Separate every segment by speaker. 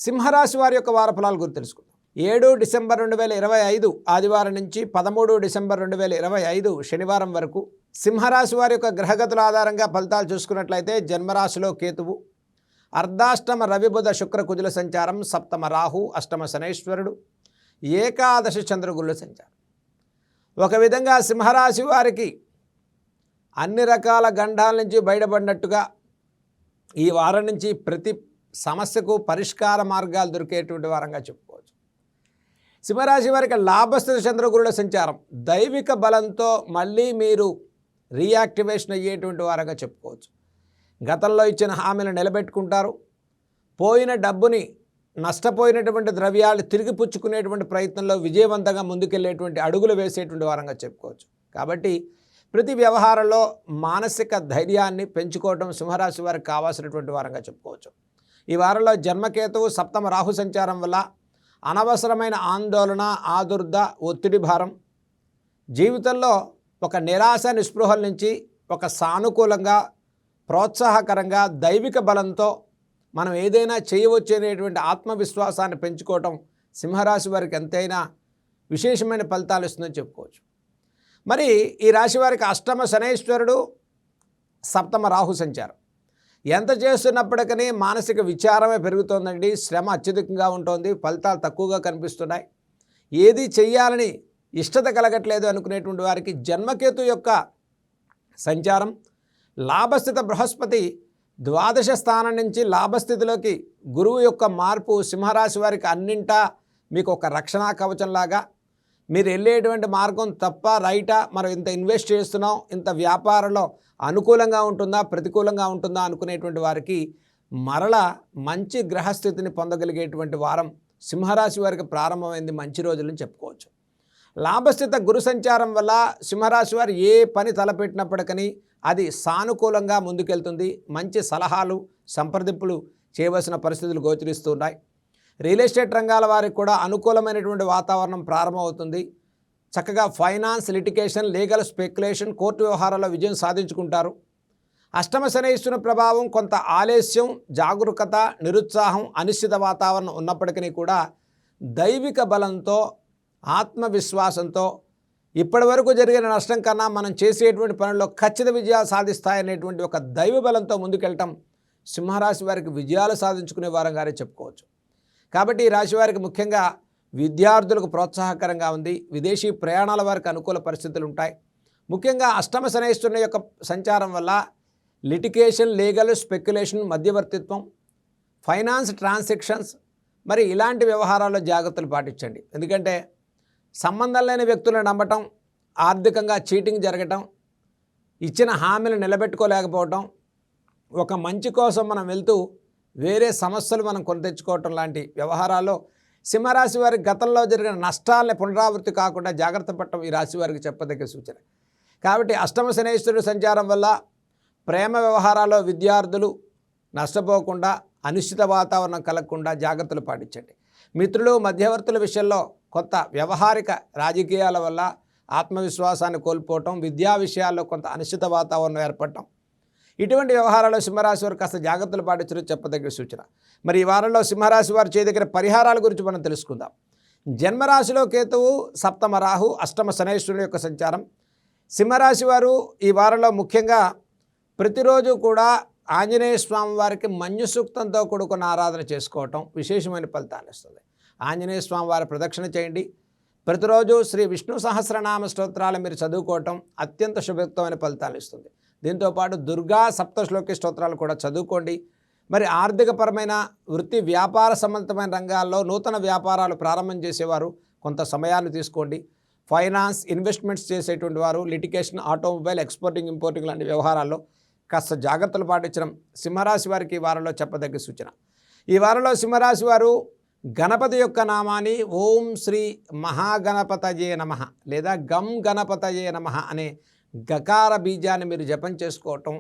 Speaker 1: సింహరాశి వారి యొక్క వార ఫలాల గురించి తెలుసుకుందాం. 7 డిసెంబర్ 2025 ఆదివారం నుంచి 13 డిసెంబర్ 2025 శనివారం వరకు సింహరాశి వారి యొక్క గ్రహగతుల ఆధారంగా ఫలితాలు చూసుకున్నట్లయితే జన్మరాశిలో కేతువు, అర్ధాష్టమ రవి బుధ శుక్ర కుజుల సంచారం, సప్తమ రాహు, అష్టమ శనైశ్వరుడు, ఏకాదశి చంద్రగురుల సంచారం. ఒక విధంగా సింహరాశి వారికి అన్ని రకాల గండాల నుంచి బయటపడినట్టుగా ఈ వారం నుంచి ప్రతి సమస్యకు పరిష్కార మార్గాలు దొరికేటువంటి వారంగా చెప్పుకోవచ్చు. సింహరాశి వారికి లాభస్థితి చంద్రగురుల సంచారం దైవిక బలంతో మళ్ళీ మీరు రీయాక్టివేషన్ అయ్యేటువంటి వారంగా చెప్పుకోవచ్చు. గతంలో ఇచ్చిన హామీలు నిలబెట్టుకుంటారు. పోయిన డబ్బుని, నష్టపోయినటువంటి ద్రవ్యాలు తిరిగి పుచ్చుకునేటువంటి ప్రయత్నంలో విజయవంతంగా ముందుకెళ్లేటువంటి అడుగులు వేసేటువంటి వారంగా చెప్పుకోవచ్చు. కాబట్టి ప్రతి వ్యవహారంలో మానసిక ధైర్యాన్ని పెంచుకోవడం సింహరాశి వారికి కావాల్సినటువంటి వారంగా చెప్పుకోవచ్చు. ఈ వారంలో జన్మకేతువు, సప్తమ రాహు సంచారం వల్ల అనవసరమైన ఆందోళన, ఆదుర్ద, ఒత్తిడి భారం, జీవితంలో ఒక నిరాశ నిస్పృహల నుంచి ఒక సానుకూలంగా, ప్రోత్సాహకరంగా, దైవిక బలంతో మనం ఏదైనా చేయవచ్చు అనేటువంటి ఆత్మవిశ్వాసాన్ని పెంచుకోవటం సింహరాశి వారికి ఎంతైనా విశేషమైన ఫలితాలు ఇస్తుందని చెప్పుకోవచ్చు. మరి ఈ రాశి వారికి అష్టమ శనైశ్వరుడు, సప్తమ రాహు సంచారం ఎంత చేస్తున్నప్పటికీ మానసిక విచారమే పెరుగుతోందండి. శ్రమ అత్యధికంగా ఉంటుంది, ఫలితాలు తక్కువగా కనిపిస్తున్నాయి. ఏది చెయ్యాలని ఇష్టత కలగట్లేదు అనుకునేటువంటి వారికి జన్మకేతు యొక్క సంచారం, లాభస్థిత బృహస్పతి ద్వాదశ స్థానం నుంచి లాభస్థితిలోకి గురువు యొక్క మార్పు సింహరాశి వారికి అన్నింటా మీకు ఒక రక్షణా కవచంలాగా, మీరు వెళ్ళేటువంటి మార్గం తప్ప రైటా, మనం ఇంత ఇన్వెస్ట్ చేస్తున్నాం, ఇంత వ్యాపారంలో అనుకూలంగా ఉంటుందా ప్రతికూలంగా ఉంటుందా అనుకునేటువంటి వారికి మరల మంచి గ్రహస్థితిని పొందగలిగేటువంటి వారం సింహరాశి వారికి ప్రారంభమైంది. మంచి రోజులని చెప్పుకోవచ్చు. లాభస్థిత గురు సంచారం వల్ల సింహరాశి వారు ఏ పని తలపెట్టినప్పటికీ అది సానుకూలంగా ముందుకెళ్తుంది. మంచి సలహాలు, సంప్రదింపులు చేయవలసిన పరిస్థితులు గోచరిస్తున్నాయి. రియల్ ఎస్టేట్ రంగాల వారికి కూడా అనుకూలమైనటువంటి వాతావరణం ప్రారంభమవుతుంది. చక్కగా finance, litigation, legal, speculation, court వ్యవహారాల్లో విజయం సాధించుకుంటారు. అష్టమ శనైశ్వరుని ప్రభావం కొంత ఆలస్యం, జాగరూకత, నిరుత్సాహం, అనిశ్చిత వాతావరణం ఉన్నప్పటికీ కూడా దైవిక బలంతో, ఆత్మవిశ్వాసంతో ఇప్పటి వరకు జరిగిన నష్టం కన్నా మనం చేసేటువంటి పనుల్లో ఖచ్చిత విజయాలు సాధిస్తాయనేటువంటి ఒక దైవ బలంతో ముందుకెళ్ళటం సింహరాశి వారికి విజయాలు సాధించుకునే వారంగానే చెప్పుకోవచ్చు. కాబట్టి ఈ రాశి వారికి ముఖ్యంగా విద్యార్థులకు ప్రోత్సాహకరంగా ఉంది. విదేశీ ప్రయాణాల వారికి అనుకూల పరిస్థితులు ఉంటాయి. ముఖ్యంగా అష్టమ శనైశ్వరుని యొక్క సంచారం వల్ల లిటిగేషన్, లీగల్, స్పెక్యులేషన్, మధ్యవర్తిత్వం, ఫైనాన్స్ ట్రాన్సాక్షన్స్, మరి ఇలాంటి వ్యవహారాల్లో జాగ్రత్తలు పాటించండి. ఎందుకంటే సంబంధం లేని వ్యక్తులను నమ్మటం, ఆర్థికంగా చీటింగ్ జరగటం, ఇచ్చిన హామీలు నిలబెట్టుకోలేకపోవటం, ఒక మంచి కోసం మనం వెళ్తూ వేరే సమస్యలు మనం కొని తెచ్చుకోవటం లాంటి వ్యవహారాల్లో సింహరాశి వారికి గతంలో జరిగిన నష్టాలని పునరావృత్తి కాకుండా జాగ్రత్త పడటం ఈ రాశి వారికి చెప్పదగ్గ సూచన. కాబట్టి అష్టమ శనైశ్వరుడు సంచారం వల్ల ప్రేమ వ్యవహారాల్లో విద్యార్థులు నష్టపోకుండా, అనిశ్చిత వాతావరణం కలగకుండా జాగ్రత్తలు పాటించండి. మిత్రులు, మధ్యవర్తుల విషయంలో కొంత వ్యవహారిక రాజకీయాల వల్ల ఆత్మవిశ్వాసాన్ని కోల్పోవటం, విద్యా విషయాల్లో కొంత అనిశ్చిత వాతావరణం ఏర్పడటం, ఇటువంటి వ్యవహారాల్లో సింహరాశి వారు కాస్త జాగ్రత్తలు పాటించడం చెప్పదగ్గ సూచన. మరి ఈ వారంలో సింహరాశి వారు చేయదగిన పరిహారాల గురించి మనం తెలుసుకుందాం. జన్మరాశిలో కేతువు, సప్తమ రాహు, అష్టమ శనైశ్వరుని యొక్క సంచారం. సింహరాశి వారు ఈ వారంలో ముఖ్యంగా ప్రతిరోజు కూడా ఆంజనేయ స్వామి వారికి మన్యు సూక్తంతో కూడుకున్న ఆరాధన చేసుకోవటం విశేషమైన ఫలితాన్ని ఇస్తుంది. ఆంజనేయ స్వామి వారి ప్రదక్షిణ చేయండి. ప్రతిరోజు శ్రీ విష్ణు సహస్రనామ స్తోత్రాలు మీరు చదువుకోవటం అత్యంత శుభయుక్తమైన ఫలితాలు ఇస్తుంది. దీంతోపాటు దుర్గా సప్తశ్లోకి స్తోత్రాలు కూడా చదువుకోండి. మరి ఆర్థికపరమైన, వృత్తి, వ్యాపార సంబంధమైన రంగాల్లో నూతన వ్యాపారాలు ప్రారంభం చేసేవారు కొంత సమయాన్ని తీసుకోండి. ఫైనాన్స్, ఇన్వెస్ట్మెంట్స్ చేసేటువంటి వారు లిటిగేషన్, ఆటోమొబైల్, ఎక్స్పోర్టింగ్, ఇంపోర్టింగ్ లాంటి వ్యవహారాల్లో కాస్త జాగ్రత్తలు పాటించడం సింహరాశి వారికి ఈ వారంలో చెప్పదగ్గ సూచన. ఈ వారంలో సింహరాశి వారు గణపతి యొక్క నామాన్ని ఓం శ్రీ మహాగణపతయే నమః లేదా గం గణపతయే నమః అనే గకార బీజాన్ని మీరు జపం చేసుకోవటం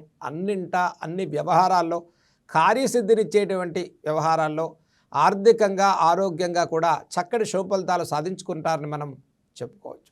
Speaker 1: అన్ని వ్యవహారాల్లో, కార్యసిద్ధినిచ్చేటువంటి వ్యవహారాల్లో, ఆర్థికంగా, ఆరోగ్యంగా కూడా చక్కటి శుభ ఫలితాలు సాధించుకుంటారని మనం చెప్పుకోవచ్చు.